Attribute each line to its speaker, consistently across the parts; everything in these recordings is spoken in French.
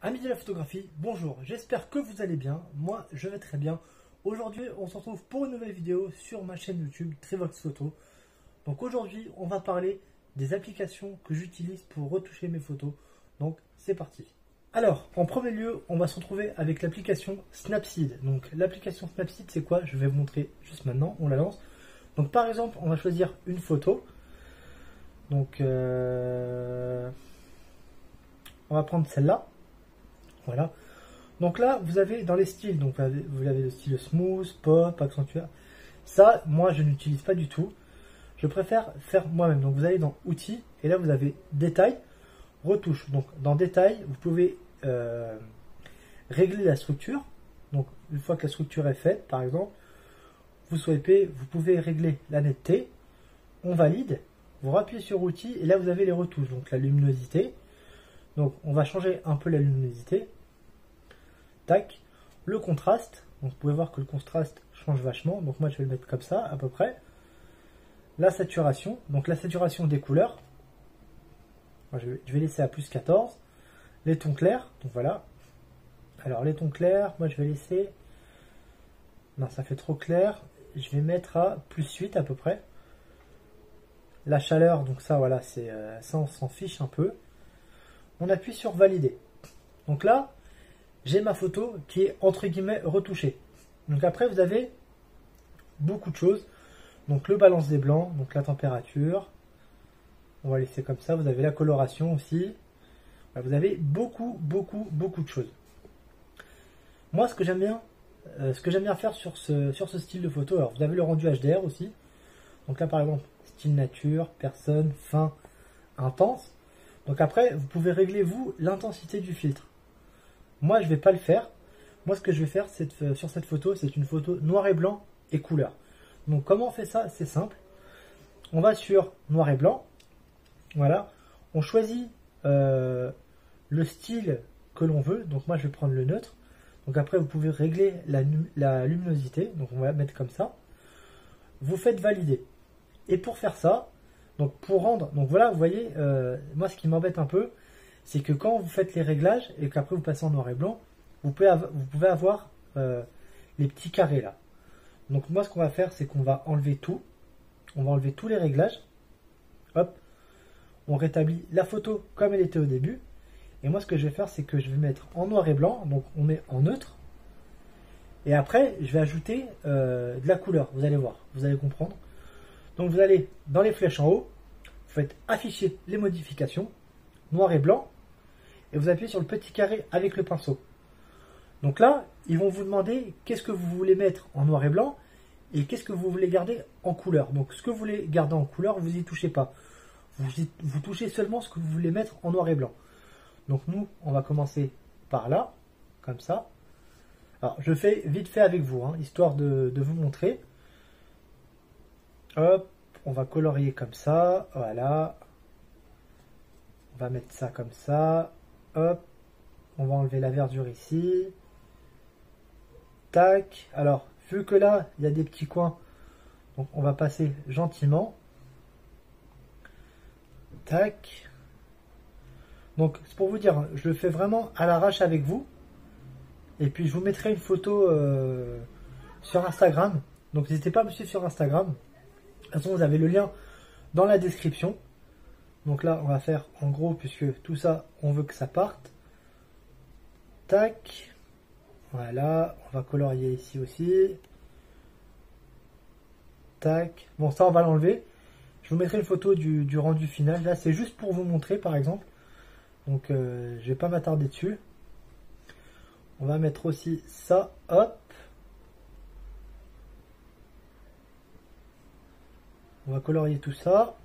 Speaker 1: Amis de la photographie, bonjour, j'espère que vous allez bien, moi je vais très bien. Aujourd'hui on se retrouve pour une nouvelle vidéo sur ma chaîne YouTube Trivox Photo. Donc aujourd'hui on va parler des applications que j'utilise pour retoucher mes photos. Donc c'est parti. Alors en premier lieu on va se retrouver avec l'application Snapseed. Donc l'application Snapseed c'est quoi? Je vais vous montrer juste maintenant, on la lance. Donc par exemple on va choisir une photo. Donc on va prendre celle-là. Voilà. Donc là, vous avez dans les styles, donc vous avez le style smooth, pop, accentuateur. Ça, moi, je n'utilise pas du tout. Je préfère faire moi-même. Donc vous allez dans outils et là, vous avez détail, retouche. Donc dans détail, vous pouvez régler la structure. Donc une fois que la structure est faite, par exemple, vous swipez, vous pouvez régler la netteté. On valide. Vous rappuyez sur outils et là, vous avez les retouches. Donc la luminosité. Donc on va changer un peu la luminosité. Tac. Le contraste, donc vous pouvez voir que le contraste change vachement, donc moi je vais le mettre comme ça à peu près. La saturation, donc la saturation des couleurs, moi, je vais laisser à plus 14. Les tons clairs, donc voilà. Alors les tons clairs, moi je vais laisser, non ça fait trop clair, je vais mettre à plus 8 à peu près. La chaleur, donc ça voilà, c'est ça on s'en fiche un peu. On appuie sur valider. Donc là, j'ai ma photo qui est entre guillemets retouchée. Donc après vous avez beaucoup de choses. Donc le balance des blancs, donc la température. On va laisser comme ça. Vous avez la coloration aussi. Vous avez beaucoup de choses. Moi ce que j'aime bien faire sur ce style de photo, alors vous avez le rendu HDR aussi. Donc là par exemple, style nature, personne, fin, intense. Donc après vous pouvez régler vous l'intensité du filtre. Moi, je ne vais pas le faire. Moi, ce que je vais faire sur cette photo, c'est une photo noir et blanc et couleur. Donc, comment on fait ça? C'est simple. On va sur noir et blanc. Voilà. On choisit le style que l'on veut. Donc, moi, je vais prendre le neutre. Donc, après, vous pouvez régler la luminosité. Donc, on va mettre comme ça. Vous faites valider. Et pour faire ça, donc pour rendre... Donc, voilà, vous voyez, moi, ce qui m'embête un peu, c'est que quand vous faites les réglages et qu'après vous passez en noir et blanc, vous pouvez avoir les petits carrés là. Donc moi ce qu'on va faire, c'est qu'on va enlever tout. On va enlever tous les réglages. Hop. On rétablit la photo comme elle était au début. Et moi ce que je vais faire, c'est que je vais mettre en noir et blanc. Donc on met en neutre. Et après, je vais ajouter de la couleur. Vous allez voir, vous allez comprendre. Donc vous allez dans les flèches en haut. Vous faites afficher les modifications. Noir et blanc. Et vous appuyez sur le petit carré avec le pinceau. Donc là, ils vont vous demander qu'est-ce que vous voulez mettre en noir et blanc et qu'est-ce que vous voulez garder en couleur. Donc ce que vous voulez garder en couleur, vous n'y touchez pas. Vous touchez seulement ce que vous voulez mettre en noir et blanc. Donc nous, on va commencer par là, comme ça. Alors je fais vite fait avec vous, hein, histoire de vous montrer. Hop, on va colorier comme ça, voilà. On va mettre ça comme ça. Hop, on va enlever la verdure ici. Tac. Alors, vu que là, il y a des petits coins, donc on va passer gentiment. Tac. Donc, c'est pour vous dire, je le fais vraiment à l'arrache avec vous. Et puis, je vous mettrai une photo sur Instagram. Donc, n'hésitez pas à me suivre sur Instagram. De toute façon, vous avez le lien dans la description. Donc là, on va faire en gros, puisque tout ça, on veut que ça parte. Tac. Voilà. On va colorier ici aussi. Tac. Bon, ça, on va l'enlever. Je vous mettrai une photo du rendu final. Là, c'est juste pour vous montrer, par exemple. Donc, je vais pas m'attarder dessus. On va mettre aussi ça. Hop. On va colorier tout ça.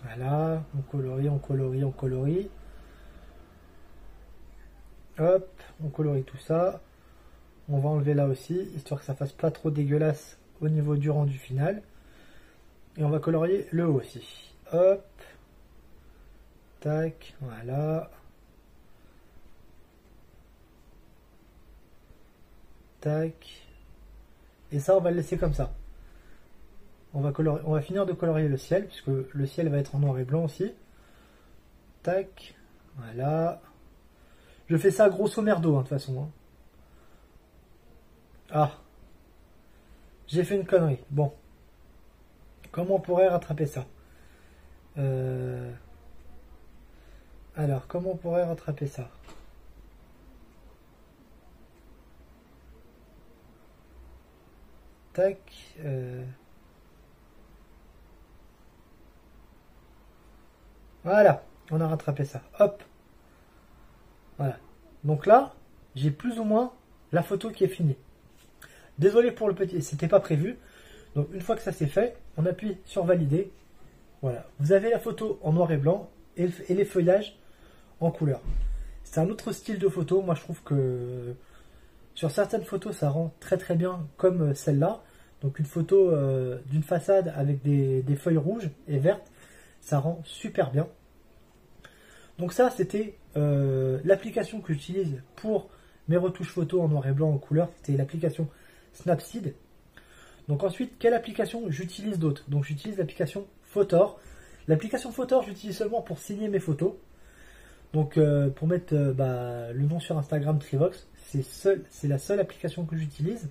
Speaker 1: Voilà, on colorie, on colorie, on colorie. Hop, on colorie tout ça. On va enlever là aussi, histoire que ça fasse pas trop dégueulasse au niveau du rendu final. Et on va colorier le haut aussi. Hop. Tac, voilà. Tac. Et ça, on va le laisser comme ça. On va finir de colorier le ciel, puisque le ciel va être en noir et blanc aussi. Tac, Voilà. Je fais ça grosso merdo, de toute façon. Hein. Ah. J'ai fait une connerie. Bon. Comment on pourrait rattraper ça? Alors, comment on pourrait rattraper ça? Tac. Voilà. On a rattrapé ça. Hop. Voilà. Donc là, j'ai plus ou moins la photo qui est finie. Désolé pour le petit, c'était pas prévu. Donc une fois que ça c'est fait, on appuie sur valider. Voilà. Vous avez la photo en noir et blanc et les feuillages en couleur. C'est un autre style de photo. Moi je trouve que sur certaines photos ça rend très très bien comme celle-là. Donc une photo d'une façade avec des feuilles rouges et vertes, ça rend super bien. Donc ça c'était l'application que j'utilise pour mes retouches photos en noir et blanc en couleur. C'était l'application Snapseed. Donc ensuite, quelle application j'utilise d'autre? Donc j'utilise l'application Photor. L'application Photor, j'utilise seulement pour signer mes photos. Donc pour mettre le nom sur Instagram Trivox, c'est la seule application que j'utilise.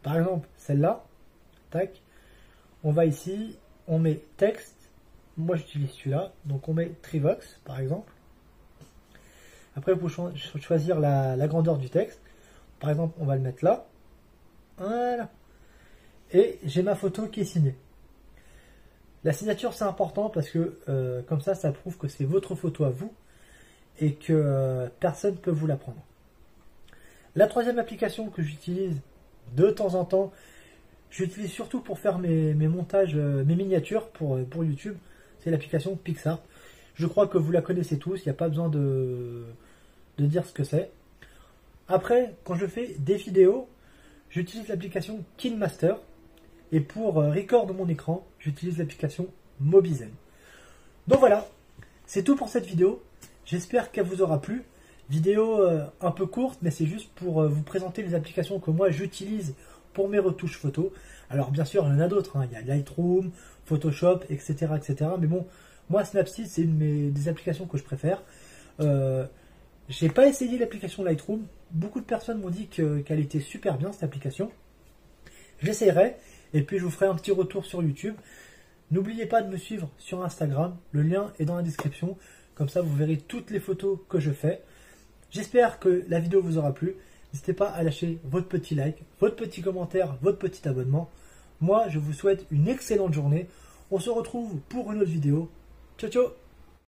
Speaker 1: Par exemple, celle-là, tac, on va ici, on met texte. Moi j'utilise celui-là, donc on met Trivox par exemple. Après vous pouvez choisir la grandeur du texte. Par exemple, on va le mettre là. Voilà. Et j'ai ma photo qui est signée. La signature c'est important parce que comme ça prouve que c'est votre photo à vous et que personne ne peut vous la prendre. La troisième application que j'utilise de temps en temps, j'utilise surtout pour faire mes montages, mes miniatures pour YouTube, c'est l'application PicsArt. Je crois que vous la connaissez tous, il n'y a pas besoin de dire ce que c'est. Après, quand je fais des vidéos, j'utilise l'application KineMaster. Et pour record mon écran, j'utilise l'application Mobizen. Donc voilà, c'est tout pour cette vidéo. J'espère qu'elle vous aura plu. Vidéo un peu courte, mais c'est juste pour vous présenter les applications que moi j'utilise pour mes retouches photos. Alors bien sûr, il y en a d'autres. Hein. Il y a Lightroom, Photoshop, etc. etc. Mais bon, moi Snapseed, c'est une des applications que je préfère. J'ai pas essayé l'application Lightroom. Beaucoup de personnes m'ont dit qu'elle était super bien, cette application. J'essaierai. Et puis je vous ferai un petit retour sur YouTube. N'oubliez pas de me suivre sur Instagram. Le lien est dans la description. Comme ça, vous verrez toutes les photos que je fais. J'espère que la vidéo vous aura plu. N'hésitez pas à lâcher votre petit like, votre petit commentaire, votre petit abonnement. Moi, je vous souhaite une excellente journée. On se retrouve pour une autre vidéo. Ciao, ciao!